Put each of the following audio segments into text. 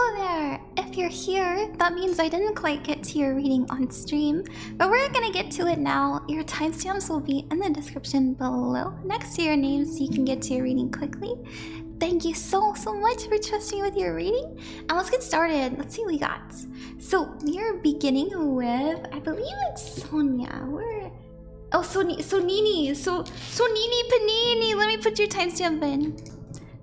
Hello there! If you're here, that means I didn't quite get to your reading on stream, but we're gonna get to it now. Your timestamps will be in the description below, next to your name, so you can get to your reading quickly. Thank you so much for trusting me with your reading, and let's get started. Let's see what we got. So we're beginning with, I believe it's Sonia. Oh, SoniniPanini. Let me put your timestamp in.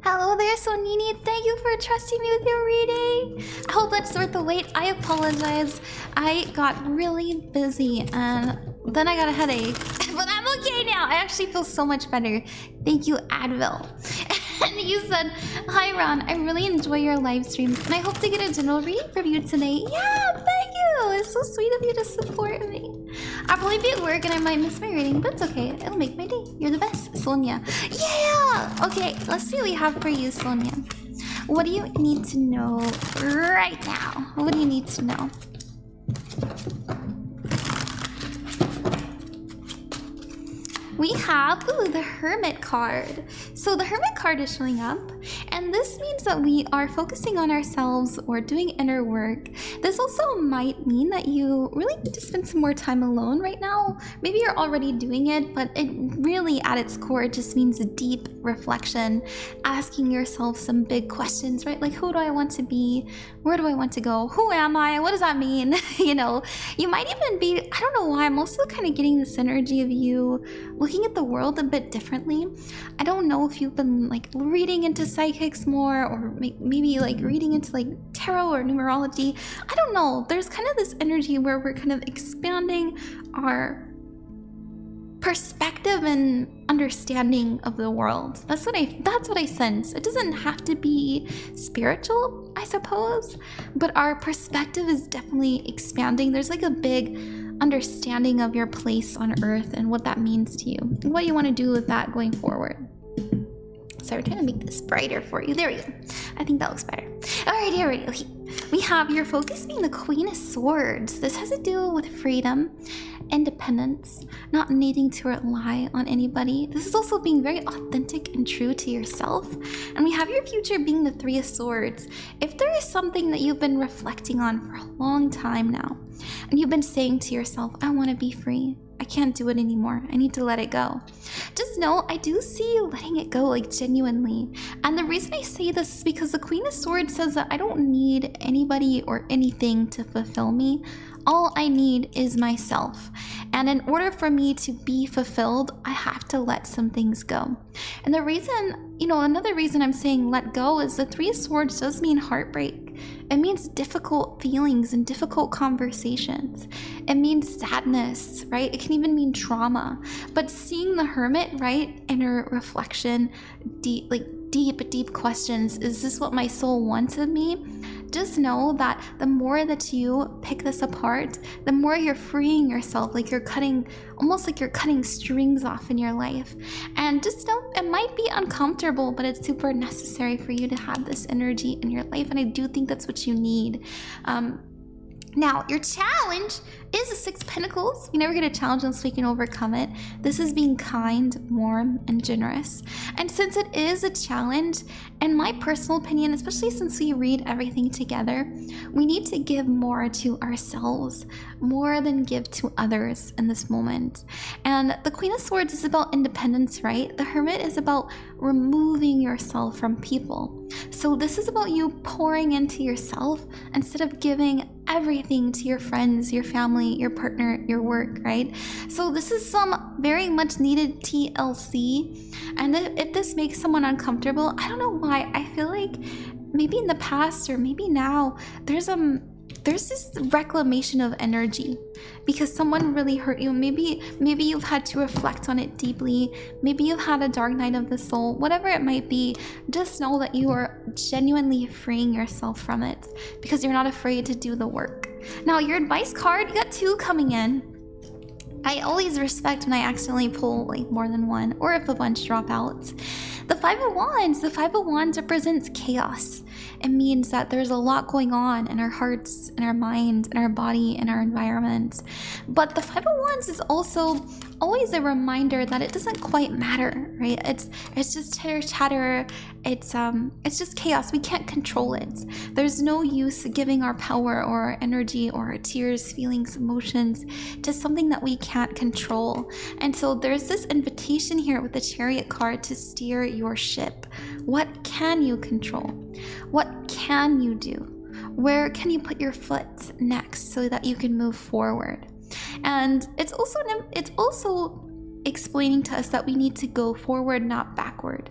Hello there, Sonini. Thank you for trusting me with your reading. I hope that's worth the wait. I apologize. I got really busy and then I got a headache. But I'm okay now. I actually feel so much better. Thank you, Advil. And you said, hi, Ron. I really enjoy your live streams and I hope to get a general reading from you today. Yeah, thank you. It's so sweet of you to support me. I'll probably be at work and I might miss my reading, but it's okay. It'll make my day. You're the best, Sonia. Yeah! Okay, let's see what we have for you, Sonia. What do you need to know right now? What do you need to know? We have, the Hermit card. So the Hermit card is showing up, and this means that we are focusing on ourselves or doing inner work. This also might mean that you really need to spend some more time alone right now. Maybe you're already doing it, but it really at its core just means deep reflection, asking yourself some big questions, right? Like, who do I want to be? Where do I want to go? Who am I? What does that mean? You know, you might even be, I don't know why, I'm also kind of getting this energy of you looking at the world a bit differently. I don't know if you've been like reading into psychics more, or maybe like reading into like tarot or numerology. I don't know. There's kind of this energy where we're kind of expanding our perspective and understanding of the world. That's what I sense. It doesn't have to be spiritual, I suppose, but our perspective is definitely expanding. There's like a big understanding of your place on earth and what that means to you and what you want to do with that going forward. So we're trying to make this brighter for you. There we go. I think that looks better. Alrighty. Okay. We have your focus being the Queen of Swords. This has to do with freedom, independence, not needing to rely on anybody. This is also being very authentic and true to yourself. And we have your future being the Three of Swords. If there is something that you've been reflecting on for a long time now, and you've been saying to yourself, I want to be free. I can't do it anymore. I need to let it go. Just know, I do see you letting it go, like genuinely. And the reason I say this is because the Queen of Swords says that I don't need anybody or anything to fulfill me. All I need is myself. And in order for me to be fulfilled, I have to let some things go. And the reason, another reason I'm saying let go is the Three of Swords does mean heartbreak. It means difficult feelings and difficult conversations. It means sadness, right? It can even mean trauma. But seeing the Hermit, right? Inner reflection, deep questions. Is this what my soul wants of me? Just know that the more that you pick this apart, the more you're freeing yourself, like almost like you're cutting strings off in your life. And just know it might be uncomfortable, but it's super necessary for you to have this energy in your life. And I do think that's what you need. Now, your challenge is the Six of Pentacles. You never get a challenge unless we can overcome it. This is being kind, warm, and generous. And since it is a challenge, in my personal opinion, especially since we read everything together, we need to give more to ourselves, more than give to others in this moment. And the Queen of Swords is about independence, right? The Hermit is about removing yourself from people. So this is about you pouring into yourself instead of giving everything to your friends, your family, your partner, your work, right? So this is some very much needed TLC. And if this makes someone uncomfortable, I don't know why. I feel like maybe in the past or maybe now, there's this reclamation of energy because someone really hurt you. Maybe you've had to reflect on it deeply. Maybe you've had a dark night of the soul. Whatever it might be, just know that you are genuinely freeing yourself from it because you're not afraid to do the work. Now, your advice card, you got 2 coming in. I always respect when I accidentally pull like more than one, or if a bunch drop out. The Five of Wands represents chaos. It means that there's a lot going on in our hearts, in our minds, in our body, in our environment. But the Five of Wands is also always a reminder that it doesn't quite matter, right? It's just chitter chatter. It's just chaos. We can't control it. There's no use giving our power or our energy or our tears, feelings, emotions to something that we can't control. And so there's this invitation here with the Chariot card to steer your ship. What can you control? What can you do? Where can you put your foot next so that you can move forward? And it's also explaining to us that we need to go forward, not backward.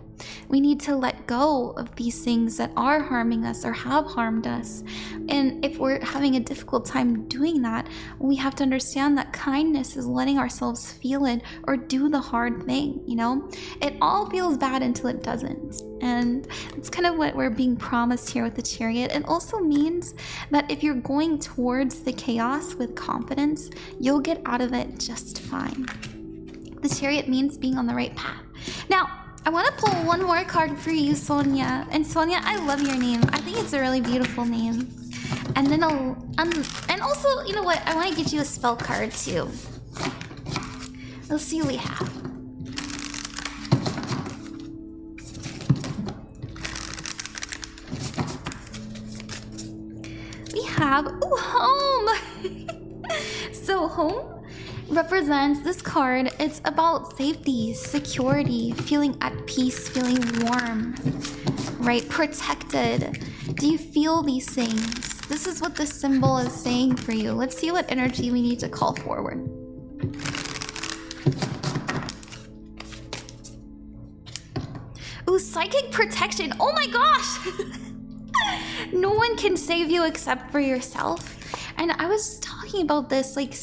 We need to let go of these things that are harming us or have harmed us. And if we're having a difficult time doing that, we have to understand that kindness is letting ourselves feel it or do the hard thing, you know? It all feels bad until it doesn't. And it's kind of what we're being promised here with the Chariot. It also means that if you're going towards the chaos with confidence, you'll get out of it just fine. The Chariot means being on the right path. Now, I want to pull one more card for you, Sonia. And Sonia, I love your name. I think it's a really beautiful name. And then and also, you know what? I want to get you a spell card too. Let's see what we have. We have home. So home represents this card. It's about safety, security, feeling at peace, feeling warm, right? Protected. Do you feel these things? This is what this symbol is saying for you. Let's see what energy we need to call forward. Ooh, psychic protection. Oh my gosh! No one can save you except for yourself. And I was just talking about this, like,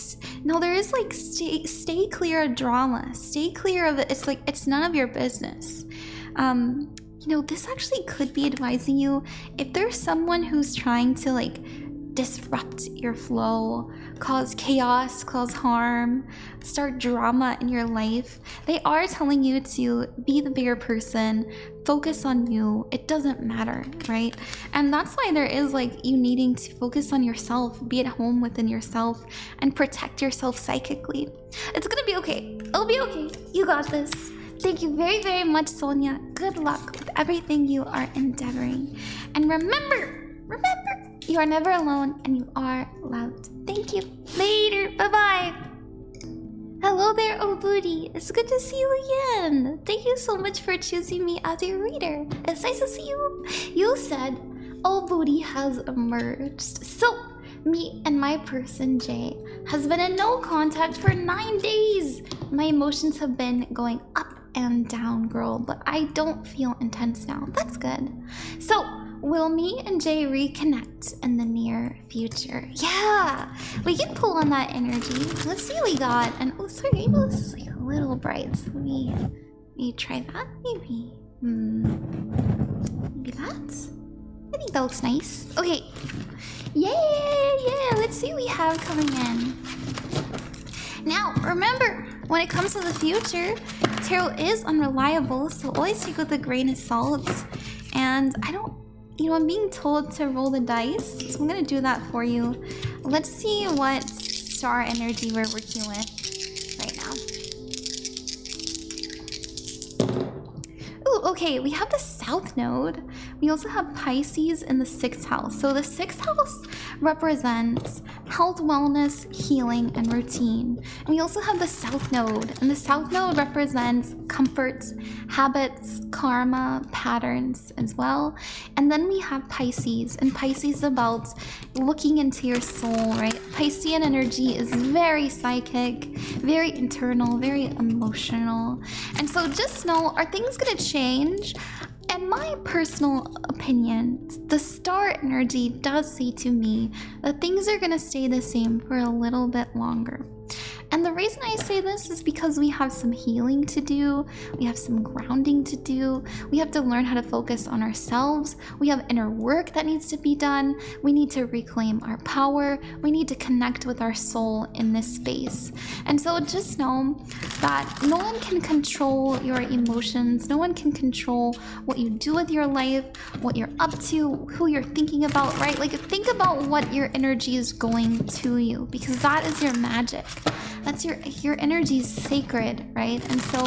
no, there is like stay clear of drama. Stay clear of it. It's like it's none of your business. You know, this actually could be advising you if there's someone who's trying to like disrupt your flow, cause chaos, cause harm, start drama in your life. They are telling you to be the bigger person, focus on you. It doesn't matter, right? And that's why there is like you needing to focus on yourself, be at home within yourself, and protect yourself psychically. It's gonna be okay. It'll be okay. You got this. Thank you very, very much, Sonia. Good luck with everything you are endeavoring. And remember, you are never alone and you are loved. Thank you. Later. Bye-bye. Hello there, ohbooty. It's good to see you again. Thank you so much for choosing me as your reader. It's nice to see you. You said ohbooty has emerged. So, me and my person, Jay, has been in no contact for 9 days. My emotions have been going up and down, girl, but I don't feel intense now. That's good. So, will me and Jay reconnect in the near future? Yeah, we can pull on that energy. Let's see what we got. And oh, sorry, this is like a little bright. So maybe try that. Maybe that. I think that looks nice. Okay. Yeah. Let's see what we have coming in. Now, remember, when it comes to the future, tarot is unreliable, so always take with a grain of salt. And I'm being told to roll the dice, so I'm gonna do that for you. Let's see what star energy we're working with right now. Ooh, okay, we have the South Node. We also have Pisces in the 6th house. So the 6th house represents health, wellness, healing, and routine. And we also have the South Node. And the South Node represents comforts, habits, karma, patterns as well. And then we have Pisces. And Pisces is about looking into your soul, right? Piscean energy is very psychic, very internal, very emotional. And so just know, are things gonna change? In my personal opinion, the star energy does say to me that things are going to stay the same for a little bit longer. And the reason I say this is because we have some healing to do, we have some grounding to do, we have to learn how to focus on ourselves, we have inner work that needs to be done, we need to reclaim our power, we need to connect with our soul in this space. And so just know that no one can control your emotions, no one can control what you do with your life, what you're up to, who you're thinking about, right? Like think about what your energy is going to you, because that is your magic. That's your energy is sacred, right? And so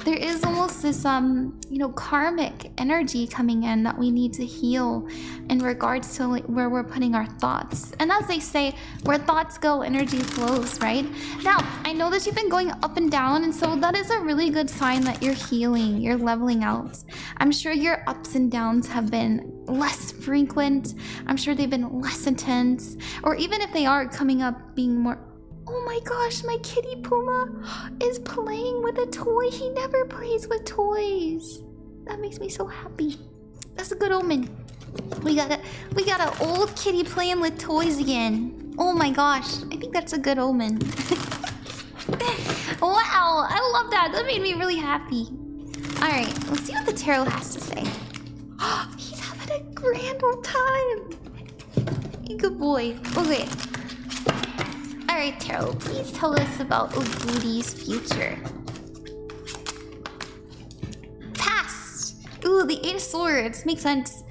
there is almost this you know, karmic energy coming in that we need to heal in regards to like where we're putting our thoughts. And as they say, where thoughts go, energy flows, right? Now, I know that you've been going up and down, and so that is a really good sign that you're healing, you're leveling out. I'm sure your ups and downs have been less frequent. I'm sure they've been less intense, or even if they are coming up being more. Oh my gosh, my kitty Puma is playing with a toy. He never plays with toys. That makes me so happy. That's a good omen. We got an old kitty playing with toys again. Oh my gosh, I think that's a good omen. Wow, I love that. That made me really happy. All right, let's see what the tarot has to say. He's having a grand old time. Good boy. Okay. All right, tarot, please tell us about ohbooty's future. Past. Ooh, the Eight of Swords. Makes sense.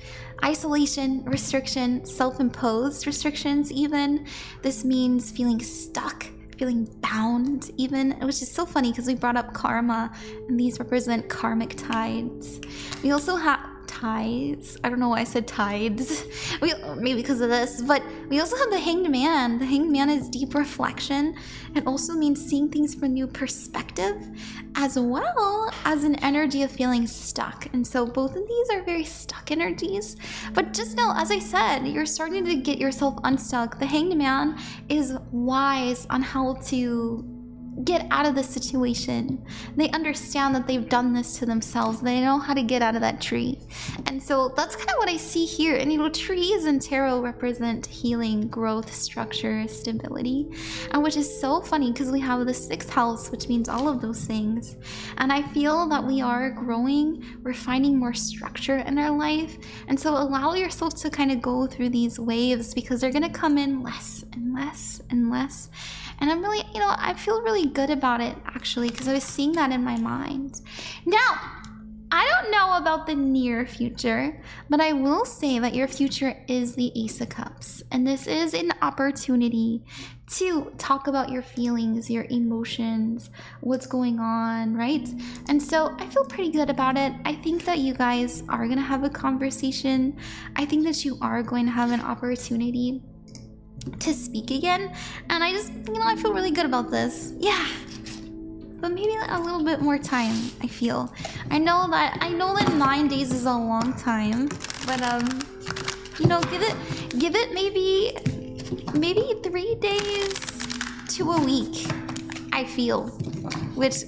Isolation, restriction, self-imposed restrictions even. This means feeling stuck, feeling bound even, which is so funny because we brought up karma, and these represent karmic tides. We also have tides. I don't know why I said tides. Maybe because of this, but we also have the Hanged Man. The Hanged Man is deep reflection. It also means seeing things from a new perspective, as well as an energy of feeling stuck. And so both of these are very stuck energies. But just know, as I said, you're starting to get yourself unstuck. The Hanged Man is wise on how to get out of the situation. They understand that they've done this to themselves. They know how to get out of that tree. And so that's kind of what I see here. And you know, trees in tarot represent healing, growth, structure, stability. And which is so funny because we have the 6th house, which means all of those things. And I feel that we are growing, we're finding more structure in our life. And so allow yourself to kind of go through these waves, because they're gonna come in less and less and less. And I'm really, you know, I feel really good about it actually, because I was seeing that in my mind. Now, I don't know about the near future, but I will say that your future is the Ace of Cups. And this is an opportunity to talk about your feelings, your emotions, what's going on, right? And so I feel pretty good about it. I think that you guys are going to have a conversation. I think that you are going to have an opportunity to speak again, and I just, you know, I feel really good about this. Yeah, but maybe a little bit more time. I feel I know that 9 days is a long time, but you know, give it maybe 3 days to a week. I feel, which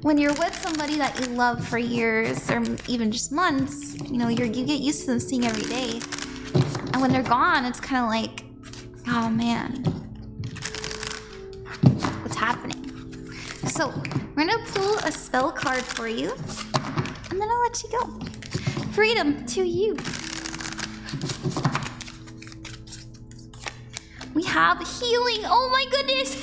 when you're with somebody that you love for years or even just months, you know, you get used to them seeing every day, and when they're gone, it's kind of like, oh man, what's happening? So we're gonna pull a spell card for you, and then I'll let you go. Freedom to you. We have healing. Oh my goodness.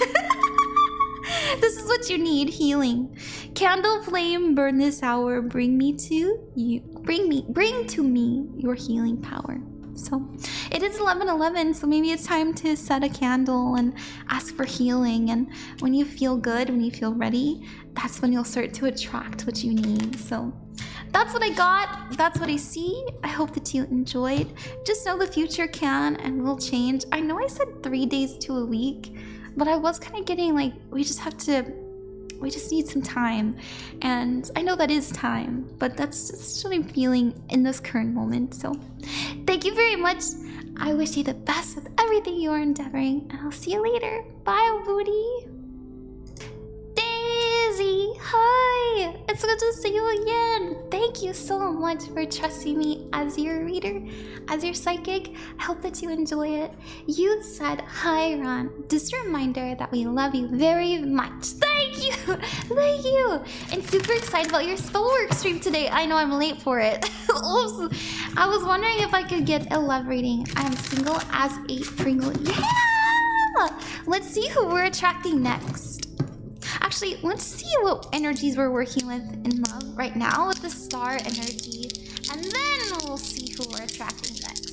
This is what you need, healing. Candle flame, burn this hour, bring to me your healing power. So it is 11:11, so maybe it's time to set a candle and ask for healing. And when you feel good, when you feel ready, that's when you'll start to attract what you need. So that's what I got. That's what I see. I hope that you enjoyed. Just know the future can and will change. I know I said 3 days to a week, but I was kind of getting like, we just need some time. And I know that is time, but that's just what I'm feeling in this current moment. So thank you very much. I wish you the best with everything you are endeavoring, and I'll see you later. Bye, ohbooty. Daisy, hi. It's good to see you again. Thank you so much for trusting me as your reader, as your psychic. I hope that you enjoy it. You said, hi, Ron. Just a reminder that we love you very much. Thank you. Thank you. And super excited about your spellwork stream today. I know I'm late for it. Oops. I was wondering if I could get a love reading. I am single as a Pringle. Yeah. Let's see who we're attracting next. Actually, let's see what energies we're working with in love right now with the star energy, and then we'll see who we're attracting next.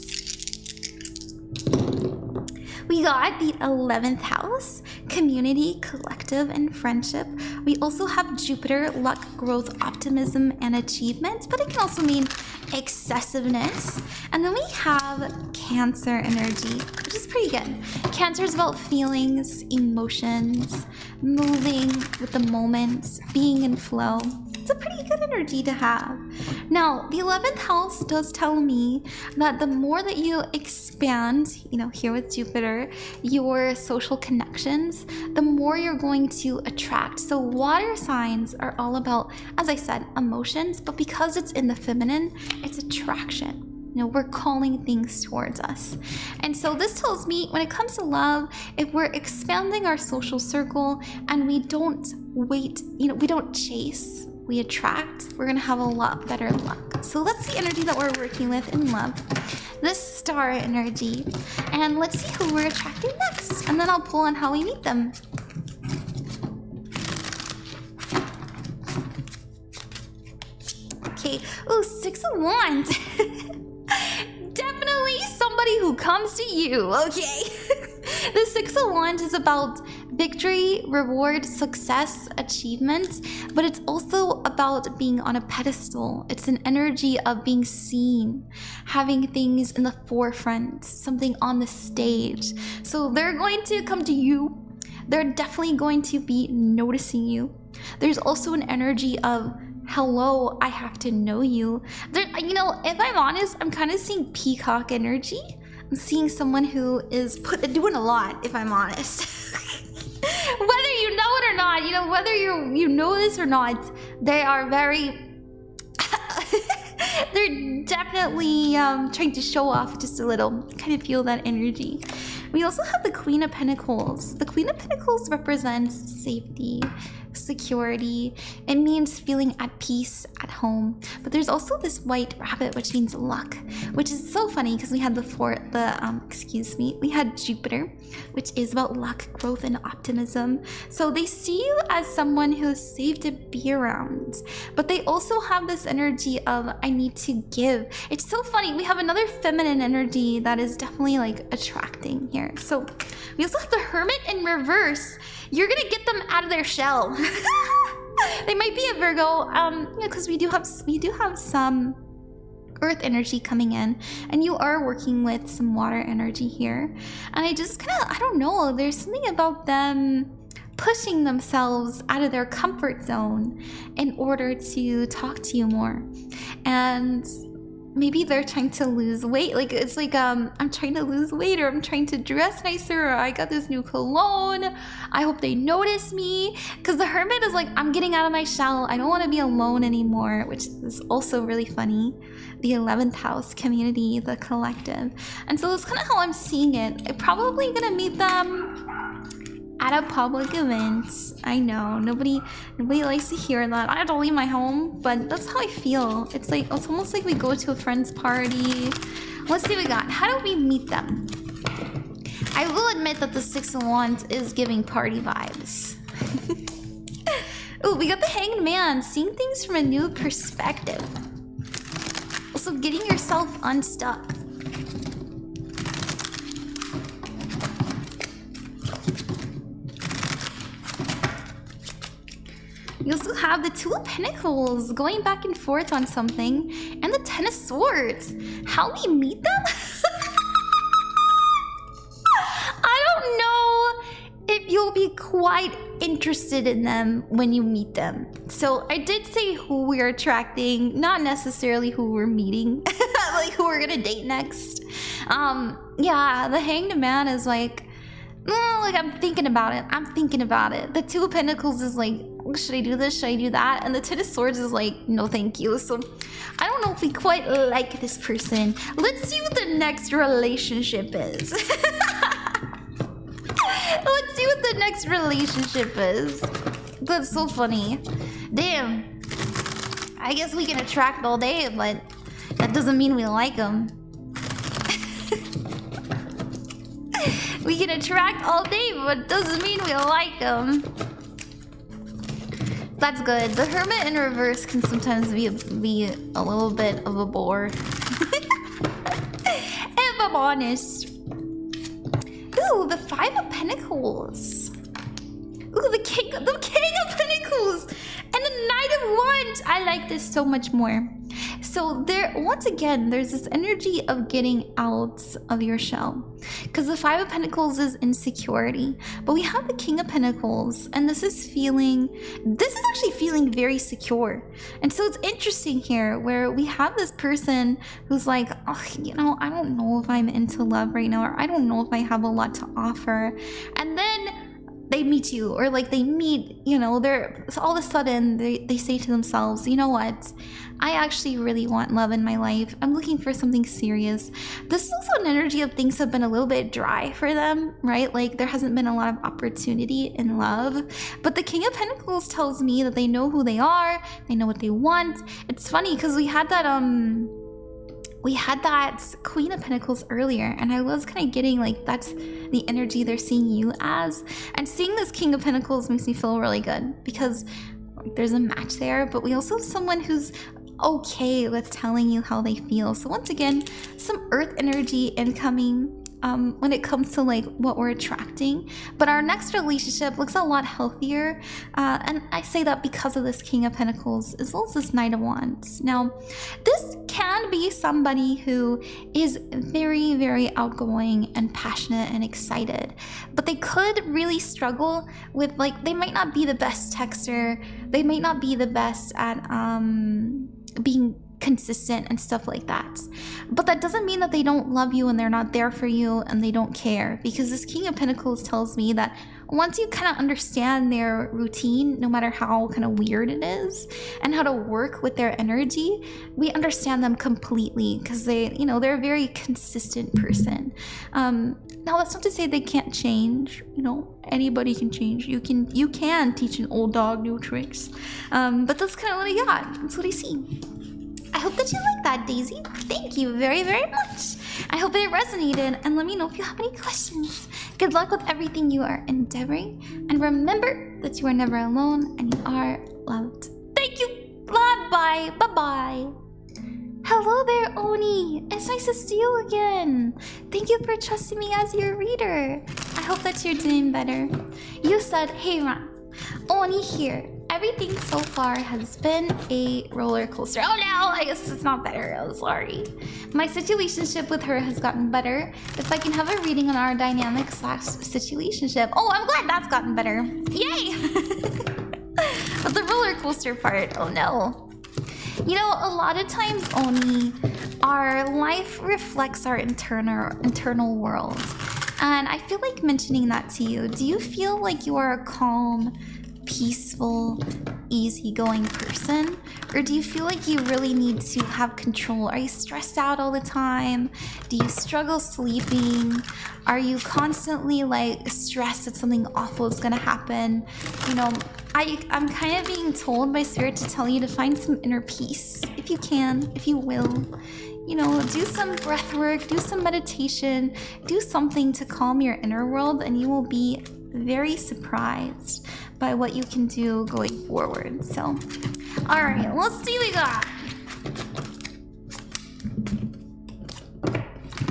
We got the 11th house, community, collective, and friendship. We also have Jupiter, luck, growth, optimism, and achievement, but it can also mean excessiveness. And then we have Cancer energy, which is pretty good. Cancer is about feelings, emotions, moving with the moment, being in flow. It's a pretty good energy to have. Now, the 11th house does tell me that the more that you expand, you know, here with Jupiter, your social connections, the more you're going to attract. So water signs are all about, as I said, emotions, but because it's in the feminine, it's attraction. You know, we're calling things towards us. And so this tells me when it comes to love, if we're expanding our social circle and we don't wait, you know, we don't chase, we attract, we're gonna have a lot better luck. So that's the energy that we're working with in love, this star energy. And let's see who we're attracting next. And then I'll pull on how we meet them. Okay, ooh, 6 of Wands. Definitely somebody who comes to you, okay? The 6 of Wands is about victory, reward, success, achievement, but it's also about being on a pedestal. It's an energy of being seen, having things in the forefront, something on the stage. So they're going to come to you. They're definitely going to be noticing you. There's also an energy of, hello, I have to know you. You know, if I'm honest, I'm kind of seeing peacock energy. I'm seeing someone who is doing a lot, if I'm honest. Whether you know it or not, you know, whether you know this or not, they are very... they're definitely trying to show off just a little. Kind of feel that energy. We also have the Queen of Pentacles. The Queen of Pentacles represents safety, security. It means feeling at peace at home. But there's also this white rabbit, which means luck, which is so funny because we had we had Jupiter, which is about luck, growth, and optimism. So they see you as someone who is safe to be around, but they also have this energy of, I need to give. It's so funny. We have another feminine energy that is definitely like attracting here. So we also have the Hermit in reverse. You're gonna get them out of their shell. They might be a Virgo, because we do have some earth energy coming in, and you are working with some water energy here. And I just I don't know, there's something about them pushing themselves out of their comfort zone in order to talk to you more. And maybe they're trying to lose weight. Like, it's like, I'm trying to lose weight, or I'm trying to dress nicer, or I got this new cologne. I hope they notice me. Because the Hermit is like, I'm getting out of my shell. I don't want to be alone anymore, which is also really funny. The 11th house, community, the collective. And so that's kind of how I'm seeing it. I'm probably going to meet them at a public event. I know, nobody likes to hear that. I have to leave my home, but that's how I feel. It's almost like we go to a friend's party. Let's see what we got. How do we meet them? I will admit that the 6 of Wands is giving party vibes. Oh, we got the Hanged Man, seeing things from a new perspective. Also, getting yourself unstuck. You also have the Two of Pentacles going back and forth on something, and the Ten of Swords. How we meet them? I don't know if you'll be quite interested in them when you meet them. So I did say who we're attracting, not necessarily who we're meeting, like who we're gonna date next. Yeah, the Hanged Man is like, like I'm thinking about it. The Two of Pentacles is like, should I do this? Should I do that? And the Ten of Swords is like, no thank you. So I don't know if we quite like this person. Let's see what the next relationship is. Let's see what the next relationship is. That's so funny. Damn. I guess we can attract all day, but that doesn't mean we like them. We can attract all day, but it doesn't mean we like them. That's good. The Hermit in reverse can sometimes be a little bit of a bore. If I'm honest. Ooh, the Five of Pentacles. Ooh, the King of Pentacles and the Knight of Wands. I like this so much more. So there, once again, there's this energy of getting out of your shell, because the Five of Pentacles is insecurity, but we have the King of Pentacles, and this is actually feeling very secure. And so it's interesting here where we have this person who's like, oh, you know, I don't know if I'm into love right now, or I don't know if I have a lot to offer. And then they meet you, or like they meet, you know, so all of a sudden they say to themselves, you know what, I actually really want love in my life. I'm looking for something serious. This is also an energy of things have been a little bit dry for them, right? Like there hasn't been a lot of opportunity in love. But the King of Pentacles tells me that they know who they are, they know what they want. It's funny because we had that Queen of Pentacles earlier, and I was kind of getting like that's the energy they're seeing you as. And seeing this King of Pentacles makes me feel really good because there's a match there, but we also have someone who's okay with telling you how they feel. So once again, some earth energy incoming when it comes to like what we're attracting. But our next relationship looks a lot healthier, and I say that because of this King of Pentacles as well as this Knight of Wands. Now this can be somebody who is very, very outgoing and passionate and excited, but they could really struggle with, like, they might not be the best texter, they might not be the best at being consistent and stuff like that. But that doesn't mean that they don't love you and they're not there for you and they don't care, because this King of Pentacles tells me that once you kind of understand their routine, no matter how kind of weird it is, and how to work with their energy, we understand them completely, because they, you know, they're a very consistent person. Now that's not to say they can't change, you know, anybody can change. You can teach an old dog new tricks. But that's kind of what I got. That's what I see. I hope that you like that, Daisy. Thank you very, very much. I hope it resonated, and let me know if you have any questions. Good luck with everything you are endeavoring, and remember that you are never alone and you are loved. Thank you. Bye-bye. Bye-bye. Hello there, Oni. It's nice to see you again. Thank you for trusting me as your reader. I hope that you're doing better. You said, hey, Ron, Oni here. Everything so far has been a roller coaster. Oh no, I guess it's not better. I'm sorry. My situationship with her has gotten better. If I can have a reading on our dynamic / situationship. Oh, I'm glad that's gotten better. Yay! But the roller coaster part, oh no. You know, a lot of times, Oni, our life reflects our internal world. And I feel like mentioning that to you. Do you feel like you are a calm, peaceful, easygoing person, or do you feel like you really need to have control? Are you stressed out all the time? Do you struggle sleeping? Are you constantly like stressed that something awful is gonna happen? You know, I'm kind of being told by Spirit to tell you to find some inner peace, if you can, if you will. You know, do some breath work, do some meditation, do something to calm your inner world, and you will be very surprised by what you can do going forward. So, all right, let's see what we got.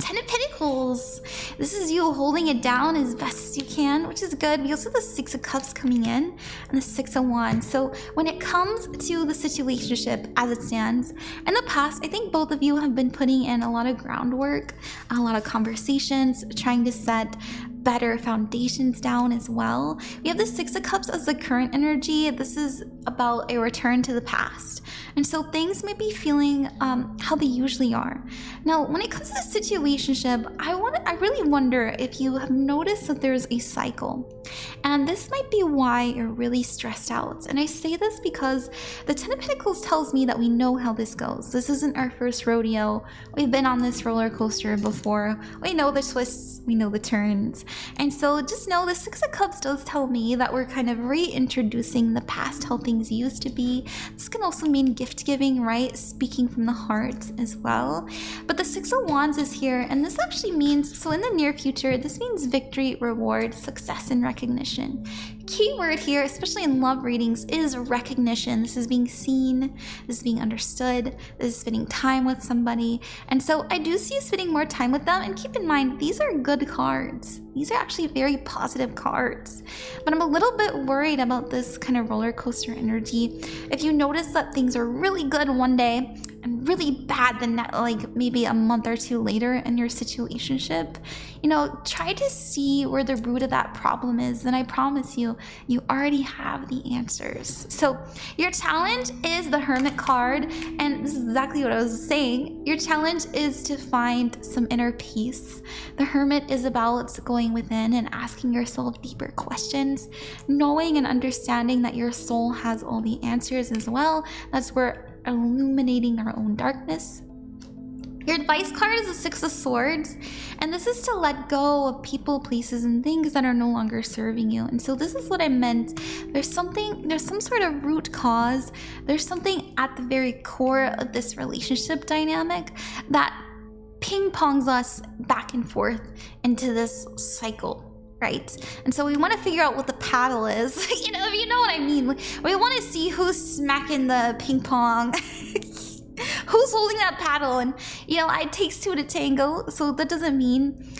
Ten of Pentacles. This is you holding it down as best as you can, which is good. We also have the Six of Cups coming in and the Six of Wands. So when it comes to the situationship as it stands, in the past, I think both of you have been putting in a lot of groundwork, a lot of conversations, trying to set better foundations down as well. We have the Six of Cups as the current energy. This is about a return to the past. And so things may be feeling how they usually are. Now, when it comes to the situationship, I really wonder if you have noticed that there's a cycle. And this might be why you're really stressed out. And I say this because the Ten of Pentacles tells me that we know how this goes. This isn't our first rodeo. We've been on this roller coaster before. We know the twists, we know the turns. And so just know the Six of Cups does tell me that we're kind of reintroducing the past, how things used to be. This can also mean gift giving, right? Speaking from the heart as well. But the Six of Wands is here, and this actually means, so in the near future, this means victory, reward, success, and recognition. recognition. Keyword here, especially in love readings, is recognition. This is being seen, this is being understood, this is spending time with somebody. And so I do see you spending more time with them. And keep in mind, these are good cards. These are actually very positive cards. But I'm a little bit worried about this kind of roller coaster energy. If you notice that things are really good one day and really bad like maybe a month or two later in your situationship, you know, try to see where the root of that problem is. And I promise you, you already have the answers. So your challenge is the Hermit card. And this is exactly what I was saying. Your challenge is to find some inner peace. The Hermit is about going within and asking yourself deeper questions, knowing and understanding that your soul has all the answers as well. That's where illuminating our own darkness. Your advice card is the Six of Swords, and this is to let go of people, places, and things that are no longer serving you. And so this is what I meant. There's some sort of root cause. There's something at the very core of this relationship dynamic that ping-pongs us back and forth into this cycle. Right? And so we want to figure out what the paddle is. You know what I mean. We want to see who's smacking the ping pong. Who's holding that paddle? And you know, it takes two to tango, so that doesn't mean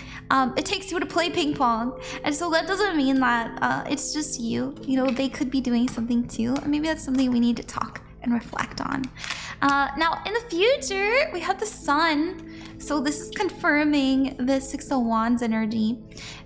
it takes two to play ping pong. And so that doesn't mean that it's just you. You know, they could be doing something too. And maybe that's something we need to talk and reflect on. Now, in the future, we have the Sun. So this is confirming the Six of Wands energy.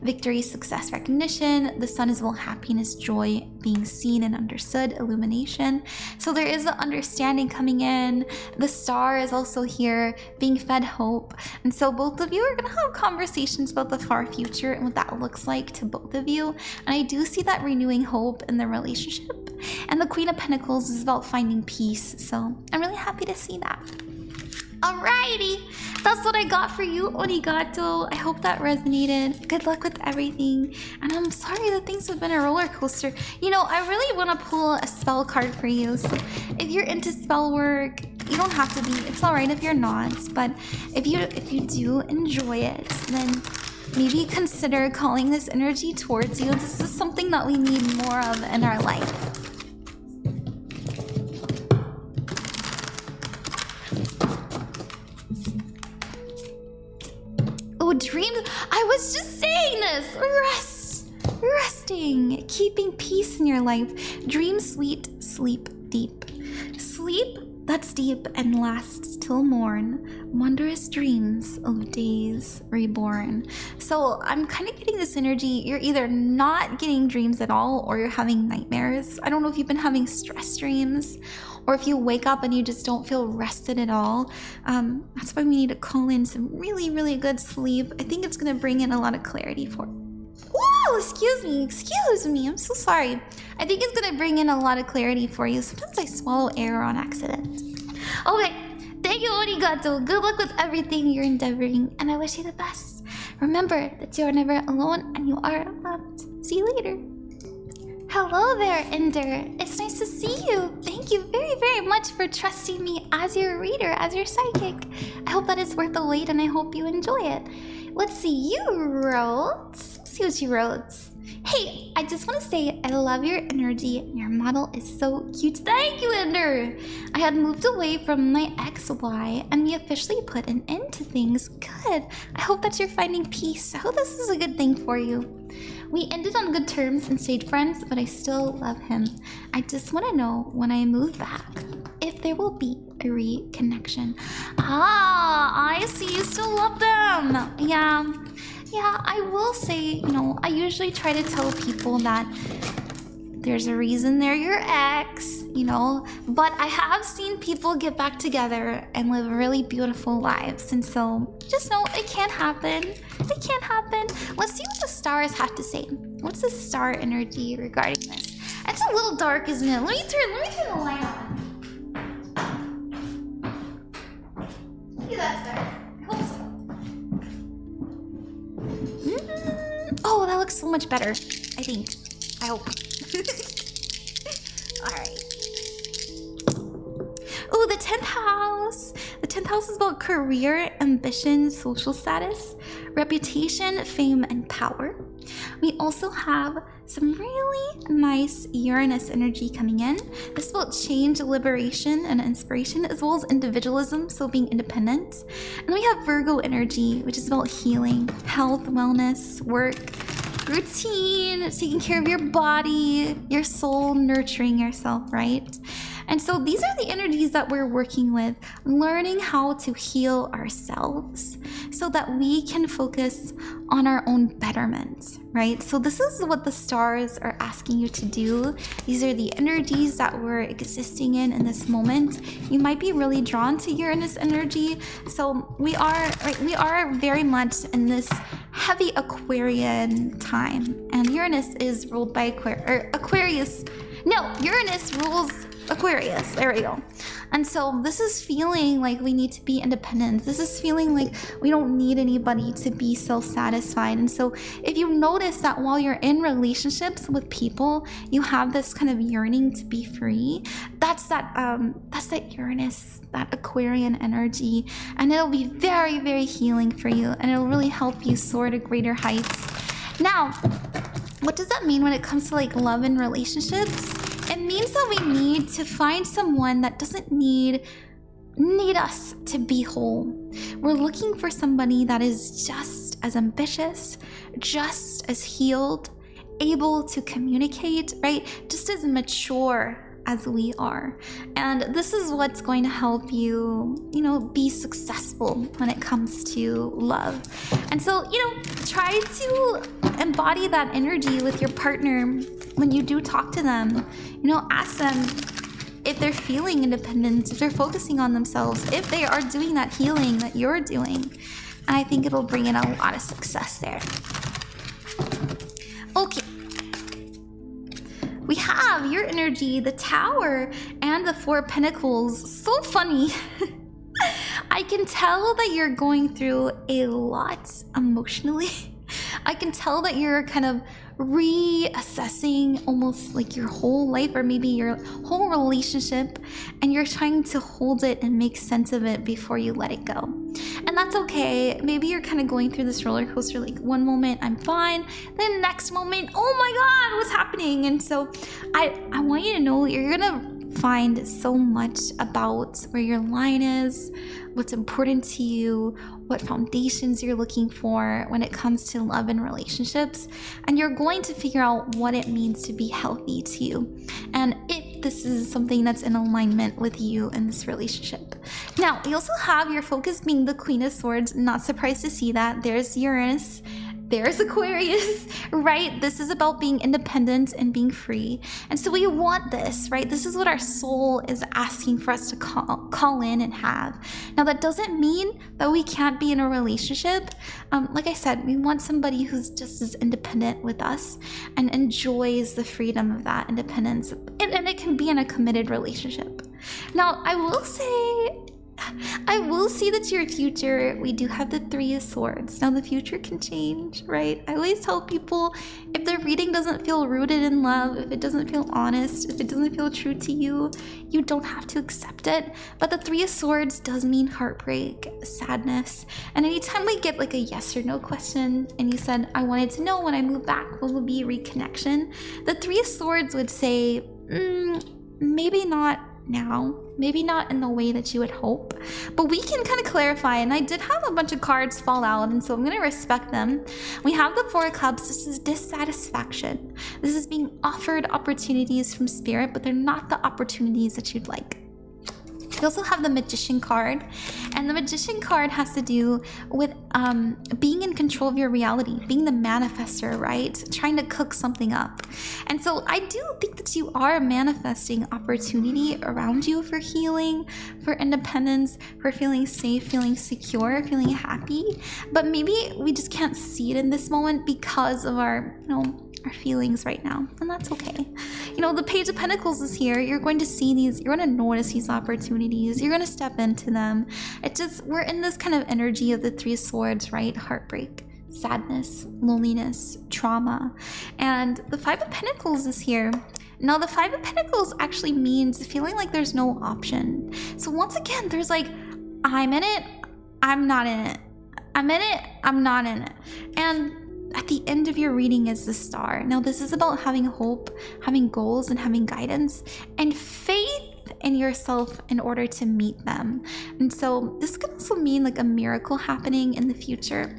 Victory, success, recognition. The Sun is about happiness, joy, being seen and understood, illumination. So there is an understanding coming in. The Star is also here, being fed hope. And so both of you are going to have conversations about the far future and what that looks like to both of you. And I do see that renewing hope in the relationship. And the Queen of Pentacles is about finding peace. So I'm really happy to see that. Alrighty, that's what I got for you, Onigato. I hope that resonated. Good luck with everything. And I'm sorry that things have been a roller coaster. You know, I really want to pull a spell card for you. So if you're into spell work, you don't have to be. It's alright if you're not. But if you do enjoy it, then maybe consider calling this energy towards you. This is something that we need more of in our life. Oh, dreams. I was just saying this. Resting, keeping peace in your life. Dream sweet, sleep deep. Sleep that's deep and lasts till morn. Wondrous dreams of days reborn. So I'm kind of getting this energy. You're either not getting dreams at all or you're having nightmares. I don't know if you've been having stress dreams or if you wake up and you just don't feel rested at all. That's why we need to call in some really, really good sleep. I think it's going to bring in a lot of clarity for it. Whoa, excuse me, I'm so sorry. I think it's gonna bring in a lot of clarity for you. Sometimes I swallow air on accident. Okay, thank you, Onigato. Good luck with everything you're endeavoring, and I wish you the best. Remember that you are never alone and you are loved. See you later. Hello there, Ender. It's nice to see you. Thank you very, very much for trusting me as your reader, as your psychic. I hope that it's worth the wait and I hope you enjoy it. Let's see, you wrote... Let's see what you wrote. Hey, I just want to say I love your energy. Your model is so cute. Thank you, Ender. I had moved away from my ex-Y and we officially put an end to things. Good. I hope that you're finding peace. I hope this is a good thing for you. We ended on good terms and stayed friends, but I still love him. I just want to know when I move back if there will be a reconnection. Ah, I see you still love them. Yeah, I will say, you know, I usually try to tell people that there's a reason they're your ex, you know, but I have seen people get back together and live really beautiful lives. And so just know it can't happen. It can't happen. Let's see what the stars have to say. What's the star energy regarding this? It's a little dark, isn't it? Let me turn the light on. Maybe that's better. I hope so. Oh, that looks so much better. I think. I hope. Alright. Oh, the 10th house. The 10th house is about career, ambition, social status, reputation, fame, and power. We also have some really nice Uranus energy coming in. This is about change, liberation, and inspiration, as well as individualism, so being independent. And we have Virgo energy, which is about healing, health, wellness, work, routine, taking care of your body, your soul, nurturing yourself, right? And so these are the energies that we're working with, learning how to heal ourselves so that we can focus on our own betterment, right? So this is what the stars are asking you to do. These are the energies that we're existing in this moment. You might be really drawn to Uranus energy. So we are very much in this heavy Aquarian time. And Uranus is ruled by Aquarius. No, Uranus rules Aquarius. There we go. And so this is feeling like we need to be independent. This is feeling like we don't need anybody to be self-satisfied. And so if you notice that while you're in relationships with people, you have this kind of yearning to be free, that's that Uranus, that Aquarian energy. And it'll be very, very healing for you. And it'll really help you soar to greater heights. Now, what does that mean when it comes to like love and relationships? It means that we need to find someone that doesn't need us to be whole. We're looking for somebody that is just as ambitious, just as healed, able to communicate, right? Just as mature as we are. And this is what's going to help you, be successful when it comes to love. And so, try to embody that energy with your partner when you do talk to them. Ask them if they're feeling independent, if they're focusing on themselves, if they are doing that healing that you're doing. And I think it'll bring in a lot of success there. Okay. We have your energy, the Tower, and the Four of Pentacles. So funny. I can tell that you're going through a lot emotionally. I can tell that you're kind of reassessing almost like your whole life or maybe your whole relationship, and you're trying to hold it and make sense of it before you let it go. And that's okay. Maybe you're kind of going through this roller coaster, like one moment I'm fine, then next moment, oh my God, what's happening? And so I want you to know you're gonna find so much about where your line is, what's important to you, what foundations you're looking for when it comes to love and relationships, and you're going to figure out what it means to be healthy to you, and if this is something that's in alignment with you in this relationship. Now, you also have your focus being the Queen of Swords. Not surprised to see that. There's Uranus, there's Aquarius, right? This is about being independent and being free. And so we want this, right? This is what our soul is asking for us to call in and have. Now, that doesn't mean that we can't be in a relationship. Like I said, we want somebody who's just as independent with us and enjoys the freedom of that independence. And it can be in a committed relationship. Now, I will see that your future, we do have the Three of Swords. Now, the future can change, right? I always tell people, if their reading doesn't feel rooted in love, if it doesn't feel honest, if it doesn't feel true to you, you don't have to accept it. But the Three of Swords does mean heartbreak, sadness. And anytime we get like a yes or no question, and you said, I wanted to know when I move back, will be a reconnection? The Three of Swords would say, maybe not now, maybe not in the way that you would hope, but we can kind of clarify. And I did have a bunch of cards fall out, and so I'm going to respect them. We have the Four of Cups. This is dissatisfaction. This is being offered opportunities from spirit, but they're not the opportunities that you'd like. We also have the Magician card, and the Magician card has to do with being in control of your reality, being the manifester, right? Trying to cook something up. And so I do think that you are manifesting opportunity around you for healing, for independence, for feeling safe, feeling secure, feeling happy. But maybe we just can't see it in this moment because of our feelings right now, and that's okay. The Page of Pentacles is here. You're going to see these, you're going to notice these opportunities, you're going to step into them. We're in this kind of energy of the Three of Swords, right? Heartbreak, sadness, loneliness, trauma. And the Five of Pentacles is here. Now, the Five of Pentacles actually means feeling like there's no option. So once again, there's like, I'm in it, I'm not in it. I'm in it, I'm not in it. And at the end of your reading is the Star. Now, this is about having hope, having goals, and having guidance, and faith in yourself in order to meet them. And so this could also mean like a miracle happening in the future.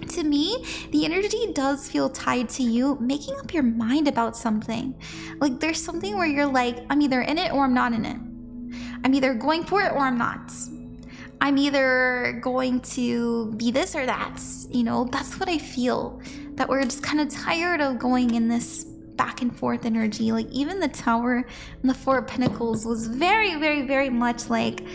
To me, the energy does feel tied to you making up your mind about something. Like there's something where you're like, I'm either in it or I'm not in it. I'm either going for it or I'm not. I'm either going to be this or that. You know, that's what I feel. That we're just kind of tired of going in this back and forth energy. Like even the Tower and the Four of Pentacles was very, very, very much like,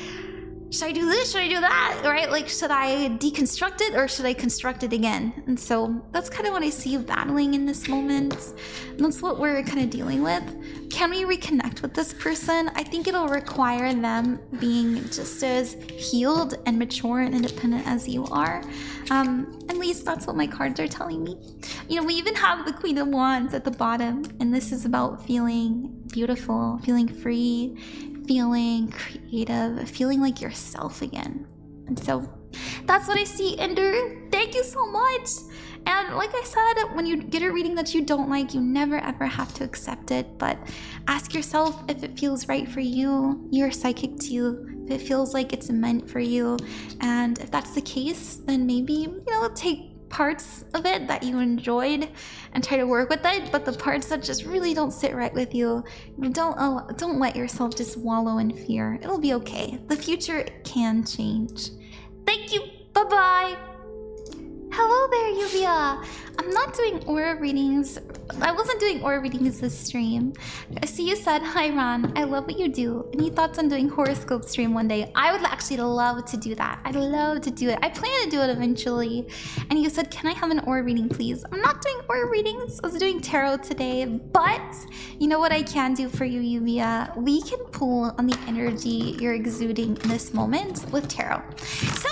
should I do this? Should I do that? Right? Like, should I deconstruct it or should I construct it again? And so that's kind of what I see you battling in this moment. And that's what we're kind of dealing with. Can we reconnect with this person? I think it'll require them being just as healed and mature and independent as you are. At least that's what my cards are telling me. You know, we even have the Queen of Wands at the bottom, and this is about feeling beautiful, feeling free, feeling creative, feeling like yourself again. And so that's what I see, Ender. Thank you so much. And like I said, when you get a reading that you don't like, you never ever have to accept it, but ask yourself if it feels right for you. You're psychic too. If it feels like it's meant for you. And if that's the case, then maybe, you know, take parts of it that you enjoyed and try to work with it, but the parts that just really don't sit right with you, don't let yourself just wallow in fear. It'll be okay. The future can change. Thank you. Bye-bye. Hello there, Yubia. I'm not doing aura readings. I wasn't doing aura readings this stream. I see you said, hi Ron, I love what you do. Any thoughts on doing horoscope stream one day? I would actually love to do that. I'd love to do it. I plan to do it eventually. And you said, can I have an aura reading, please? I'm not doing aura readings. I was doing tarot today, but you know what I can do for you, Yubia? We can pull on the energy you're exuding in this moment with tarot. So,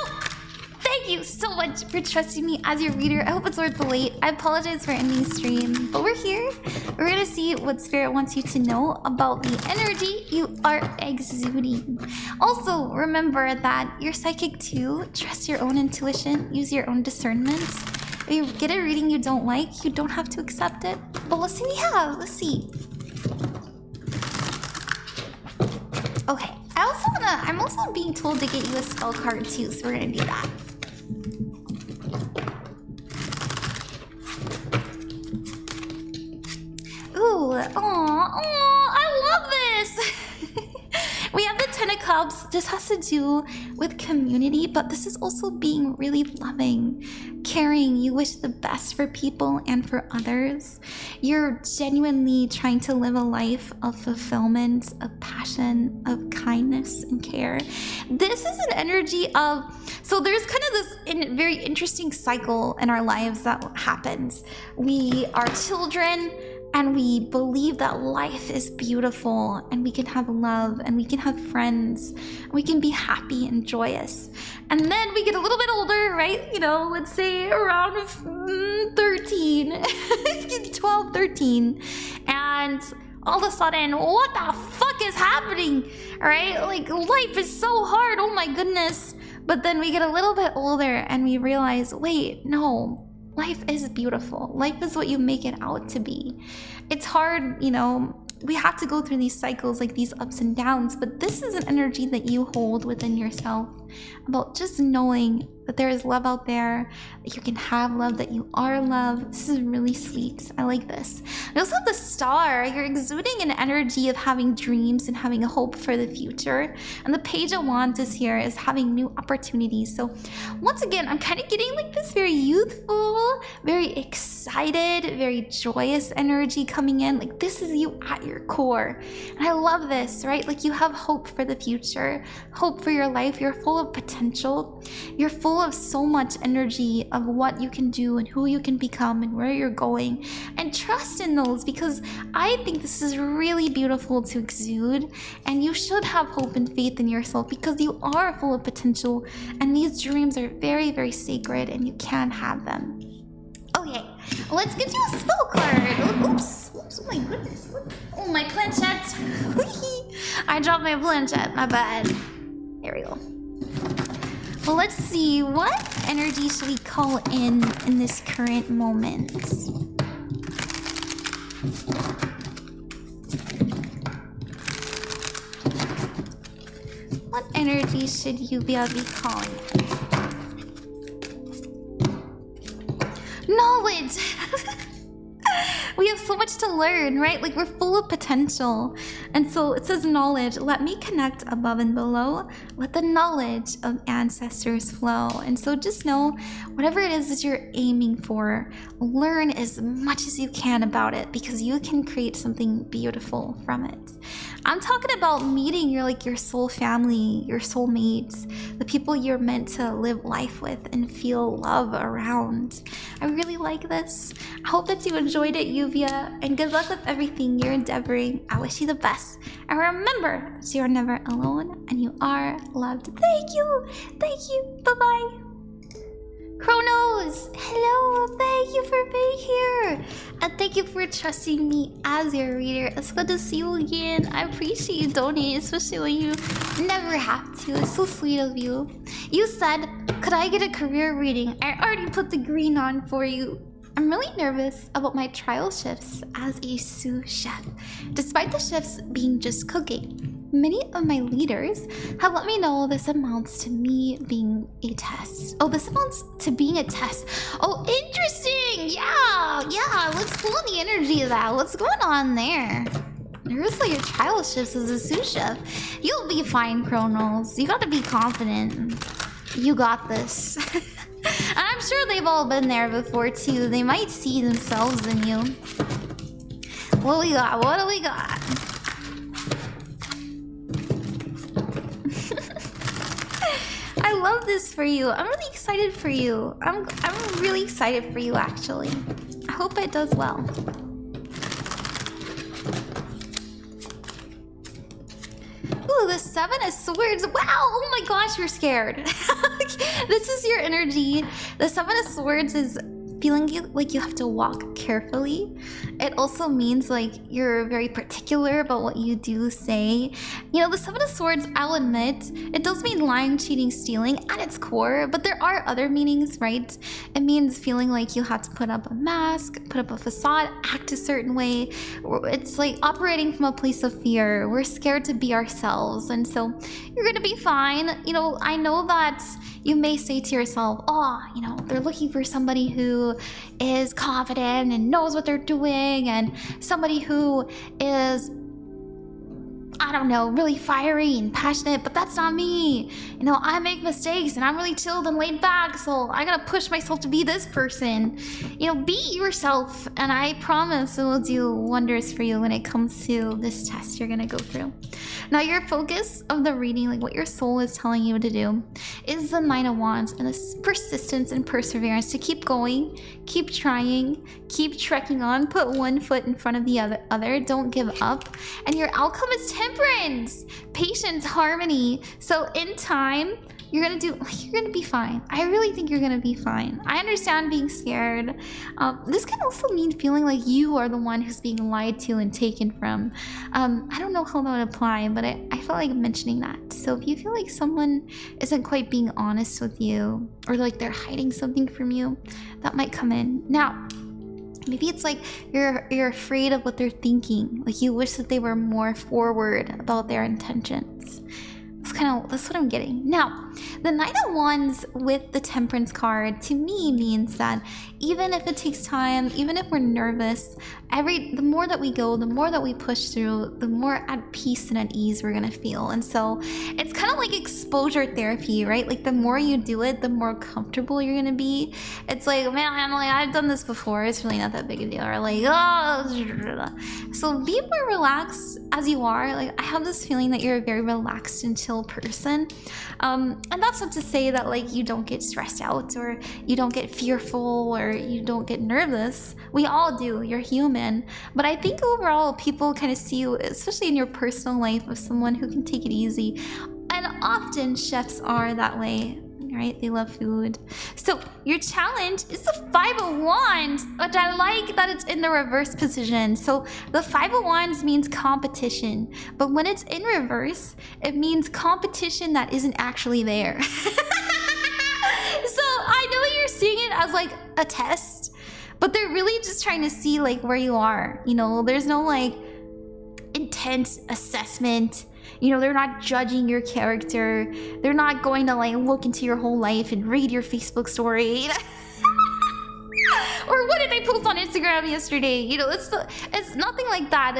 thank you so much for trusting me as your reader. I hope it's worth the wait. I apologize for ending the stream, but we're here. We're gonna see what Spirit wants you to know about the energy you are exuding. Also, remember that you're psychic too. Trust your own intuition. Use your own discernment. If you get a reading you don't like, you don't have to accept it. But let's see what we have. Let's see. Okay. I'm also being told to get you a spell card too, so we're gonna do that. Ooh, I love this. We have the Ten of Cups. This has to do with community, but this is also being really loving, caring. You wish the best for people and for others. You're genuinely trying to live a life of fulfillment, of passion, of kindness and care. This is an energy of, so there's kind of this very interesting cycle in our lives that happens. We are children, and we believe that life is beautiful and we can have love and we can have friends and we can be happy and joyous. And then we get a little bit older, right? You know, let's say around 13, 12, 13. And all of a sudden, what the fuck is happening? Right? Like life is so hard. Oh my goodness. But then we get a little bit older and we realize, wait, no. Life is beautiful. Life is what you make it out to be. It's hard, you know, we have to go through these cycles, like these ups and downs, but this is an energy that you hold within yourself about just knowing that there is love out there, that you can have love, that you are love. This is really sweet. I like this. We also have the Star. You're exuding an energy of having dreams and having a hope for the future. And the Page of Wands is here is having new opportunities. So once again, I'm kind of getting like this very youthful, very excited, very joyous energy coming in. Like this is you at your core. And I love this, right? Like you have hope for the future, hope for your life. You're full of potential. You're full of so much energy of what you can do and who you can become and where you're going, and trust in those, because I think this is really beautiful to exude, and you should have hope and faith in yourself because you are full of potential and these dreams are very, very sacred and you can have them. Okay, let's get you a spell card. Oops, oh my goodness. Oh, my planchette. I dropped my planchette, my bad. There we go. Well, let's see, what What energy should we call in this current moment? What energy should Yubia be calling? Knowledge! We have so much to learn, right? Like, we're full of potential. And so it says knowledge. Let me connect above and below. Let the knowledge of ancestors flow. And so just know, whatever it is that you're aiming for, learn as much as you can about it, because you can create something beautiful from it. I'm talking about meeting your soul family, your soul mates, the people you're meant to live life with and feel love around. I really like this. I hope that you enjoyed it, Yuvia, and good luck with everything you're endeavoring. I wish you the best. And remember, you're never alone and you are loved. Thank you. Thank you. Bye-bye. Kronos, hello, thank you for being here. And thank you for trusting me as your reader. It's good to see you again. I appreciate you donating, especially when you never have to. It's so sweet of you. You said, could I get a career reading? I already put the green on for you. I'm really nervous about my trial shifts as a sous chef, despite the shifts being just cooking. Many of my leaders have let me know this amounts to me being a test. Oh, this amounts to being a test. Oh, interesting. Yeah. Let's pull on the energy of that. What's going on there? Nervous about your trial shifts as a sous chef. You'll be fine, Kronos. You gotta be confident. You got this. And I'm sure they've all been there before too. They might see themselves in you. What do we got? What do we got? I love this for you. I'm really excited for you. I'm really excited for you, actually. I hope it does well. Ooh, the Seven of Swords. Wow, oh my gosh, you're scared. This is your energy. The Seven of Swords is feeling like you have to walk carefully. It also means like you're very particular about what you do say. You know, the Seven of Swords, I'll admit, it does mean lying, cheating, stealing at its core, but there are other meanings, right? It means feeling like you have to put up a mask, put up a facade, act a certain way. It's like operating from a place of fear. We're scared to be ourselves, and so you're gonna be fine. You know, I know that you may say to yourself, oh, you know, they're looking for somebody who is confident and knows what they're doing, and somebody who is, I don't know, really fiery and passionate, but that's not me. You know, I make mistakes and I'm really chilled and laid back, so I gotta push myself to be this person. You know, be yourself, and I promise it will do wonders for you when it comes to this test you're gonna go through. Now, your focus of the reading, like what your soul is telling you to do, is the Nine of Wands and this persistence and perseverance to keep going, keep trying, keep trekking on, put one foot in front of the other, don't give up. And your outcome is temperance, patience, harmony. So in time, you're gonna be fine. I really think you're gonna be fine. I understand being scared. This can also mean feeling like you are the one who's being lied to and taken from. I don't know how that would apply, but I felt like mentioning that. So if you feel like someone isn't quite being honest with you, or like they're hiding something from you, that might come in. Now, maybe it's like you're afraid of what they're thinking. Like you wish that they were more forward about their intentions. That's what I'm getting. Now, the Knight of Wands with the Temperance card to me means that even if it takes time, even if we're nervous, the more that we go, the more that we push through, the more at peace and at ease we're gonna feel. And so it's kind of like exposure therapy, right? Like the more you do it, the more comfortable you're gonna be. It's like, man, I've done this before. It's really not that big a deal. Or like, oh, so be more relaxed as you are. Like I have this feeling that you're a very relaxed and chill person. And that's not to say that like you don't get stressed out or you don't get fearful or you don't get nervous. We all do. You're human. But I think overall people kind of see you, especially in your personal life, as someone who can take it easy. And often chefs are that way, right? They love food. So your challenge is the Five of Wands, which I like that it's in the reverse position. So the Five of Wands means competition, but when it's in reverse, it means competition that isn't actually there. So I seeing it as like a test, but they're really just trying to see like where you are. You know, there's no like intense assessment. You know, they're not judging your character. They're not going to like look into your whole life and read your Facebook story. Or what did I post on Instagram yesterday? You know, it's nothing like that.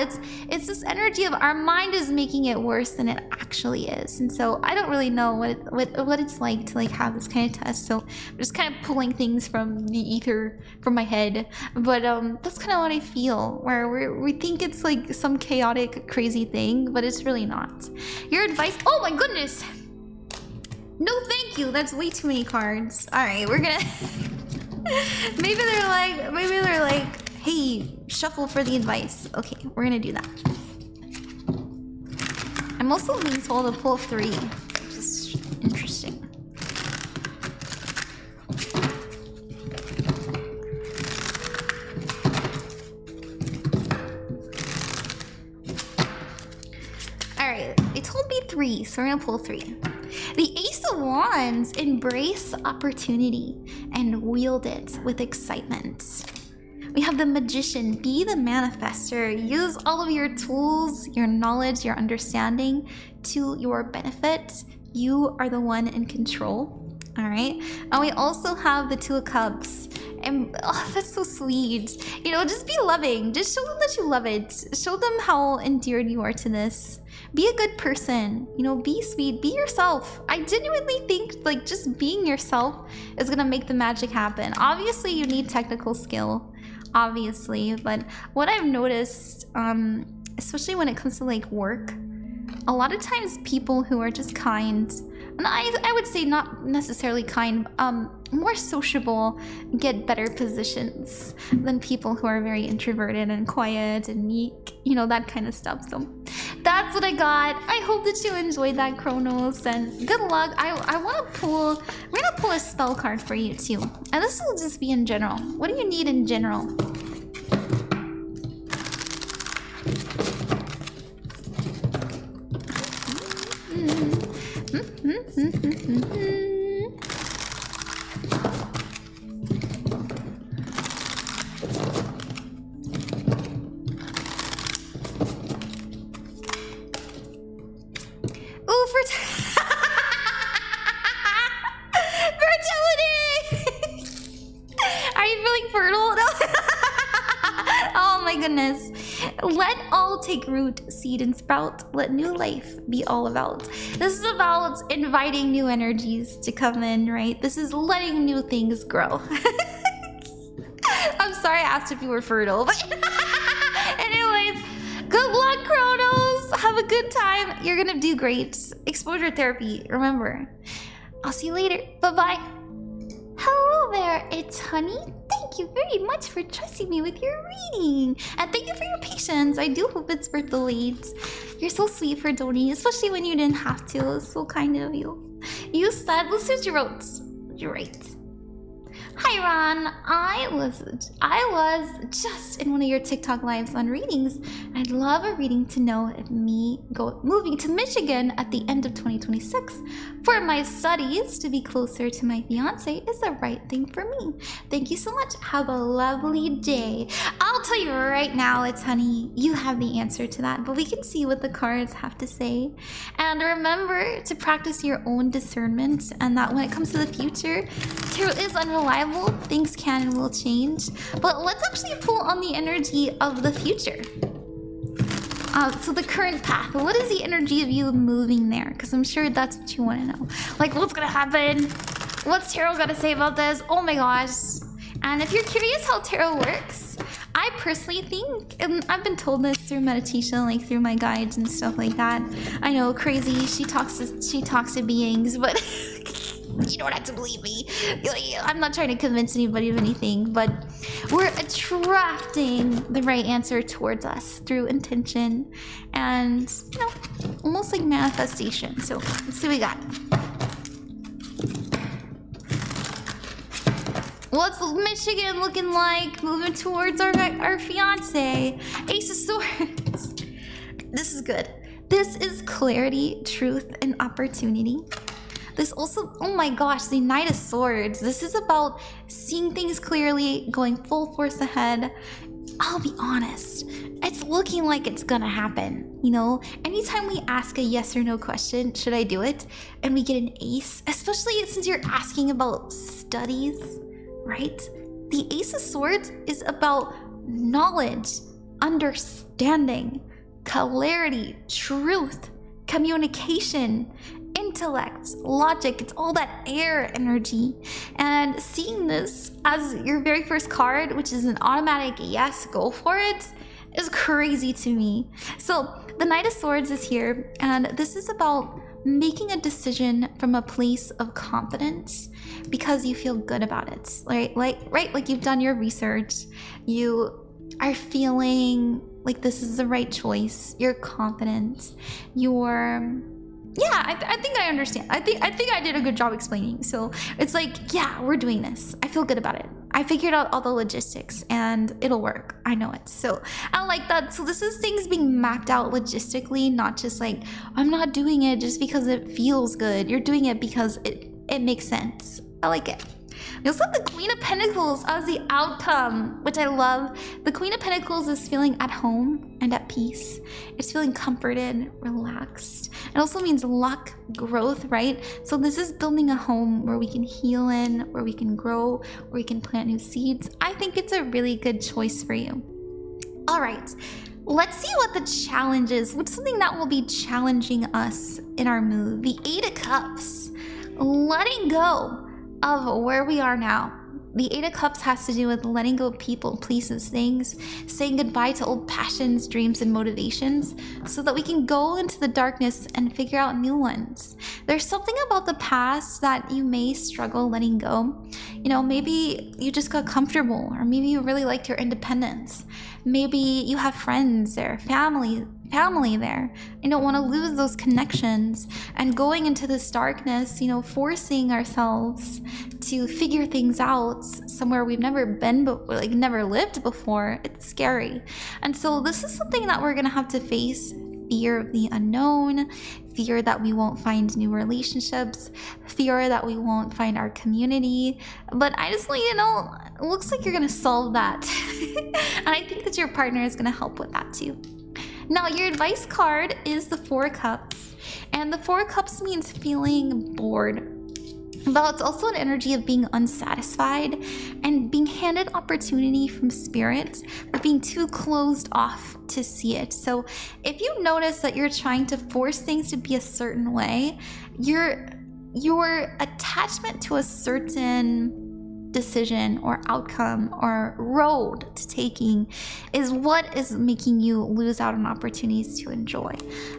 It's this energy of our mind is making it worse than it actually is. And so I don't really know what it's like to like have this kind of test. So I'm just kind of pulling things from the ether from my head. But that's kind of what I feel, where we think it's like some chaotic, crazy thing, but it's really not. Your advice? Oh my goodness! No, thank you. That's way too many cards. All right, we're gonna. Maybe they're like, hey, shuffle for the advice. Okay, we're gonna do that. I'm also being told to pull 3, which is interesting. All right, they told me 3, so we're gonna pull 3. The Ace of Wands, embrace opportunity and wield it with excitement. We have the Magician, be the manifester. Use all of your tools, your knowledge, your understanding to your benefit. You are the one in control. All right. And we also have the 2 of Cups. And oh, that's so sweet. You know, just be loving. Just show them that you love it. Show them how endeared you are to this. Be a good person. You know, be sweet. Be yourself. I genuinely think like just being yourself is gonna make the magic happen. Obviously, you need technical skill. Obviously, but what I've noticed, especially when it comes to like work, a lot of times people who are just kind, and I would say not necessarily kind, more sociable, get better positions than people who are very introverted and quiet and meek, you know, that kind of stuff. So that's what I got. I hope that you enjoyed that, Kronos, and good luck. I want to pull, we're gonna pull a spell card for you too, and this will just be in general. What do you need in general? Ooh, fertility! Are you feeling fertile? No. Oh my goodness. Let all take root, seed, and sprout. Let new life be all about. This is about inviting new energies to come in, right? This is letting new things grow. I'm sorry I asked if you were fertile, but anyways, good luck, Kronos. Have a good time. You're gonna do great. Exposure therapy, remember. I'll see you later. Bye-bye. Hello there, ItsHoney. Thank you very much for trusting me with your reading. And thank you for your patience. I do hope it's worth the wait. You're so sweet for donating, especially when you didn't have to. It was so kind of you. You said, let's see what you wrote. You're right. Hi Ron, I was just in one of your TikTok lives on readings. I'd love a reading to know if moving to Michigan at the end of 2026 for my studies to be closer to my fiance is the right thing for me. Thank you so much. Have a lovely day. I'll tell you right now, ItsHoney, you have the answer to that, but we can see what the cards have to say. And remember to practice your own discernment, and that when it comes to the future, tarot is unreliable. Things can and will change. But let's actually pull on the energy of the future. So the current path. What is the energy of you moving there? Because I'm sure that's what you want to know. Like, what's gonna happen? What's tarot got to say about this? Oh my gosh. And if you're curious how tarot works, I personally think, and I've been told this through meditation, like through my guides and stuff like that. I know, crazy, she talks to beings, but you don't have to believe me. I'm not trying to convince anybody of anything, but we're attracting the right answer towards us through intention and, you know, almost like manifestation. So let's see what we got. What's Michigan looking like? Moving towards our fiance. Ace of Swords. This is good. This is clarity, truth, and opportunity. This also, oh my gosh, the Knight of Swords. This is about seeing things clearly, going full force ahead. I'll be honest, it's looking like it's gonna happen, you know? Anytime we ask a yes or no question, should I do it? And we get an ace, especially since you're asking about studies, right? The Ace of Swords is about knowledge, understanding, clarity, truth, communication, intellect, logic. It's all that air energy. And seeing this as your very first card, which is an automatic yes, go for it, is crazy to me. So the Knight of Swords is here, and this is about making a decision from a place of confidence because you feel good about it, right? Like you've done your research, you are feeling like this is the right choice, you're confident, I think I understand. I think I did a good job explaining. So it's like, yeah, we're doing this. I feel good about it. I figured out all the logistics and it'll work. I know it. So I like that. So this is things being mapped out logistically, not just like, I'm not doing it just because it feels good. You're doing it because it makes sense. I like it. We also have the Queen of Pentacles as the outcome, which I love. The Queen of Pentacles is feeling at home and at peace. It's feeling comforted, relaxed. It also means luck, growth, right? So this is building a home where we can heal in, where we can grow, where we can plant new seeds. I think it's a really good choice for you. All right, let's see what the challenge is. What's something that will be challenging us in our move? The Eight of Cups, letting go of where we are now. The Eight of Cups has to do with letting go of people, places, things, saying goodbye to old passions, dreams, and motivations so that we can go into the darkness and figure out new ones. There's something about the past that you may struggle letting go. You know, maybe you just got comfortable, or maybe you really liked your independence. Maybe you have friends there, family there, and don't want to lose those connections. And going into this darkness, you know, forcing ourselves to figure things out somewhere we've never been, but like never lived before, it's scary. And so this is something that we're gonna have to face. Fear of the unknown, fear that we won't find new relationships, fear that we won't find our community. But I just want you to know, it looks like you're gonna solve that. And I think that your partner is gonna help with that too. Now, your advice card is the Four of Cups, and the Four of Cups means feeling bored. But it's also an energy of being unsatisfied and being handed opportunity from spirit, but being too closed off to see it. So if you notice that you're trying to force things to be a certain way, your attachment to a certain decision or outcome or road to taking is what is making you lose out on opportunities to enjoy.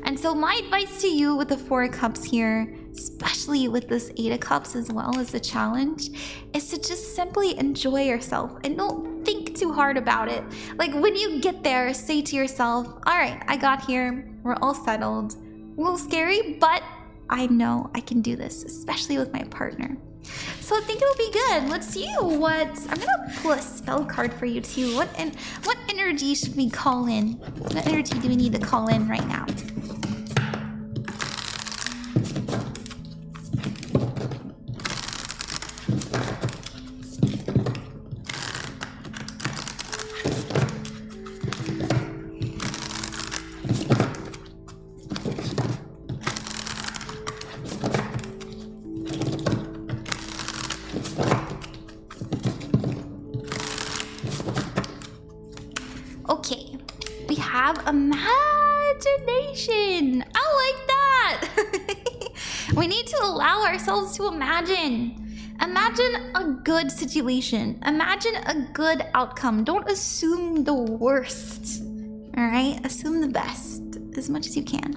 And so my advice to you with the Four of Cups here, especially with this Eight of Cups as well as the challenge, is to just simply enjoy yourself and don't think too hard about it. Like when you get there, say to yourself, all right, I got here, we're all settled. A little scary, but I know I can do this, especially with my partner. So I think it will be good. Let's see I'm gonna pull a spell card for you too. What energy should we call in? What energy do we need to call in right now? Okay, we have imagination. I like that. We need to allow ourselves to imagine. Imagine a good situation. Imagine a good outcome. Don't assume the worst. All right, assume the best as much as you can.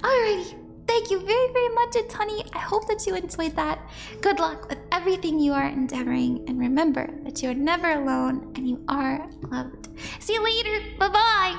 Alrighty. Thank you very, very much, ItsHoney. I hope that you enjoyed that. Good luck with everything you are endeavoring. And remember that you're never alone and you are loved. See you later. Bye-bye.